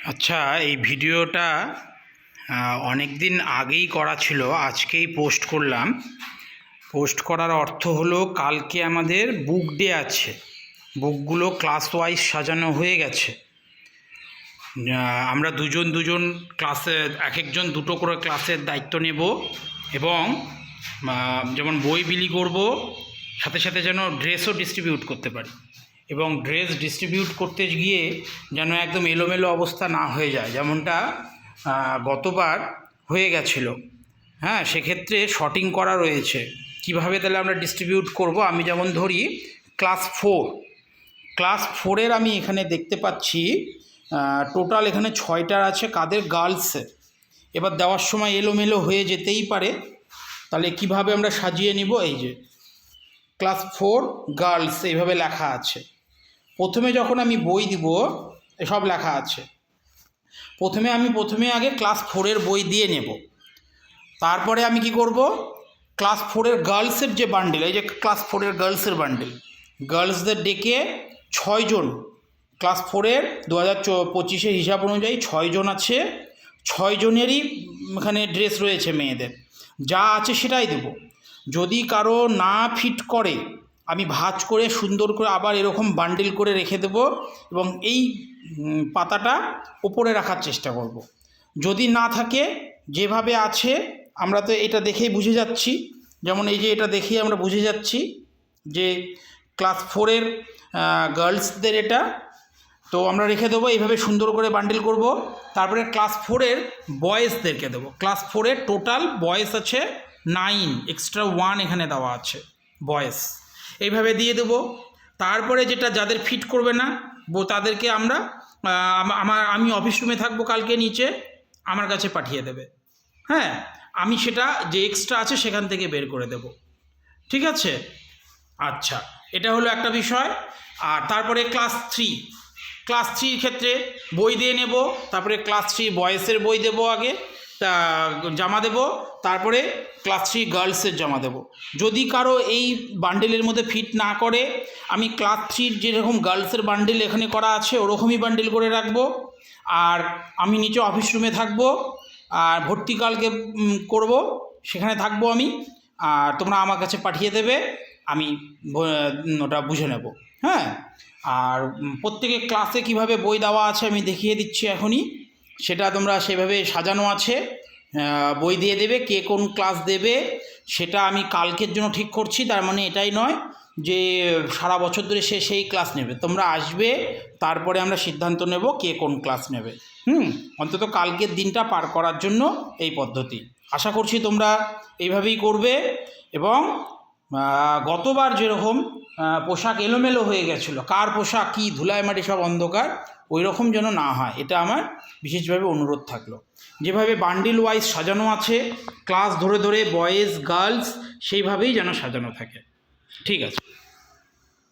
আচ্ছা, এই ভিডিওটা অনেক দিন আগেই করা ছিল, আজকেই পোস্ট করলাম। পোস্ট করার অর্থ হলো কালকে আমাদের বুক ডে আছে। বুকগুলো ক্লাস ওয়াইজ সাজানো হয়ে গেছে। আমরা দুজন ক্লাসে এক একজন দুটো করে ক্লাসের দায়িত্ব নেব এবং যেমন বই বিলি করব, সাথে সাথে যেন ড্রেসও ডিস্ট্রিবিউট করতে পারি এবং ড্রেস ডিস্ট্রিবিউট করতে গিয়ে যেন একদম এলোমেলো অবস্থা না হয়ে যায়, যেমনটা গতবার হয়ে গেছিল। হ্যাঁ, সেক্ষেত্রে শর্টিং করা রয়েছে কিভাবে তাহলে আমরা ডিস্ট্রিবিউট করব। আমি যেমন ধরি ক্লাস ফোরের আমি এখানে দেখতে পাচ্ছি টোটাল এখানে 6টার আছে কাদের, গার্লসের। এবার দেওয়ার সময় এলোমেলো হয়ে যেতেই পারে, তাহলে কিভাবে আমরা সাজিয়ে নিব। এই যে ক্লাস 4 গার্লস এইভাবে লেখা আছে। প্রথমে যখন আমি বই দিব এসব লেখা আছে। প্রথমে আগে ক্লাস 4-এর বই দিয়ে নেব। তারপরে আমি কি করব, ক্লাস 4-এর গার্লসের যে বান্ডেল, এই যে ক্লাস 4-এর গার্লসের বান্ডেল, গার্লসদের ডেকে 6 জন, ক্লাস 4-এর 2025-এর হিসাব অনুযায়ী 6 জন আছে। 6 জনেরই এখানে ড্রেস রয়েছে মেয়েদের, যা আছে সেটাই দেব। যদি কারো না ফিট করে আমি ভাঁজ করে সুন্দর করে আবার এরকম বান্ডিল করে রেখে দেব এবং এই পাতাটা ওপরে রাখার চেষ্টা করব। যদি না থাকে, যেভাবে আছে আমরা তো এটা দেখেই বুঝে যাচ্ছি, যেমন এই যে এটা দেখেই আমরা বুঝে যাচ্ছি যে ক্লাস 4-এর গার্লসদের এটা, তো আমরা রেখে দেবো এইভাবে সুন্দর করে বান্ডিল করব। তারপরে ক্লাস 4-এর বয়েজদেরকে দেবো। ক্লাস 4-এর টোটাল বয়েজ আছে 9, এক্সট্রা 1 এখানে দেওয়া আছে বয়েজ, এইভাবে দিয়ে দেবো। তারপরে যেটা যাদের ফিট করবে না তাদেরকে আমি অফিস রুমে থাকবো কালকে, নিচে আমার কাছে পাঠিয়ে দেবে। হ্যাঁ, আমি সেটা যে এক্সট্রা আছে সেখান থেকে বের করে দেব। ঠিক আছে? আচ্ছা, এটা হলো একটা বিষয়। আর তারপরে ক্লাস 3 ক্ষেত্রে বই দিয়ে নেব। তারপরে ক্লাস 3 বয়েসের বই দেবো, আগে জামা দেব, তারপরে ক্লাস 3 গার্লসের জামা দেব। যদি কারো এই বান্ডেলের মধ্যে ফিট না করে, আমি ক্লাস 3 যেরকম গার্লসের বান্ডেল এখানে করা আছে ওরকমই বান্ডেল করে রাখবো। আর আমি নিচে অফিস রুমে থাকবো, আর ভর্তি কালকে করব, সেখানে থাকবো আমি, আর তোমরা আমার কাছে পাঠিয়ে দেবে, আমি ওটা বুঝে নেব। হ্যাঁ, আর প্রত্যেকে ক্লাসে কিভাবে বই দেওয়া আছে আমি দেখিয়ে দিচ্ছি এখনই, সেটা তোমরা সেভাবে সাজানো আছে। বই দিয়ে দেবে, কে কোন ক্লাস দেবে সেটা আমি কালকের জন্য ঠিক করছি। তার মানে এটাই নয় যে সারা বছর ধরে সে সেই ক্লাস নেবে। তোমরা আসবে, তারপরে আমরা সিদ্ধান্ত নেব কে কোন ক্লাস নেবে। অন্তত কালকের দিনটা পার করার জন্য এই পদ্ধতি। আশা করছি তোমরা এইভাবেই করবে। এবং গতবার যেরকম পোশাক এলোমেলো হয়ে গেছিলো, কার পোশাক কী ধুলায় মাটি সব অন্ধকার, ওই রকম যেন না হয়, এটা আমার বিশেষভাবে অনুরোধ থাকলো। যেভাবে বান্ডিল ওয়াইজ সাজানো আছে ক্লাস ধরে ধরে বয়েজ গার্লস, সেইভাবেই যেন সাজানো থাকে। ঠিক আছে।